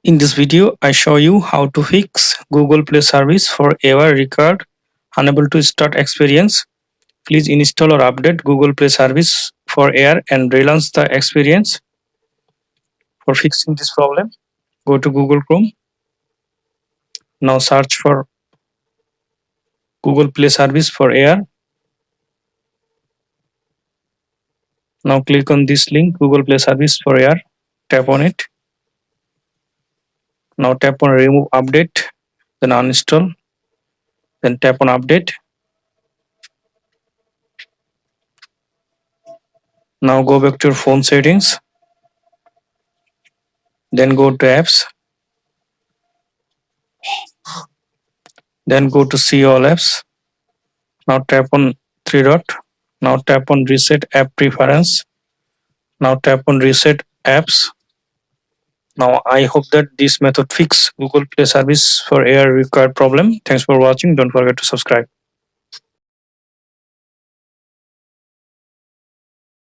In this video, I show you how to fix Google Play service for error record unable to start experience. Please install or update Google Play service for error and relaunch the experience. For fixing this problem, go to Google Chrome. Now search for Google Play service for error. Now click on this link, Google Play service for error. Tap on it. Now tap on remove update, then uninstall, then tap on update. Now go back to your phone settings, then go to apps, then go to see all apps. Now tap on three dot. Now tap on reset app preference. Now tap on reset apps. Now I hope that this method fix Google Play service for error required problem. Thanks for watching. Don't forget to subscribe.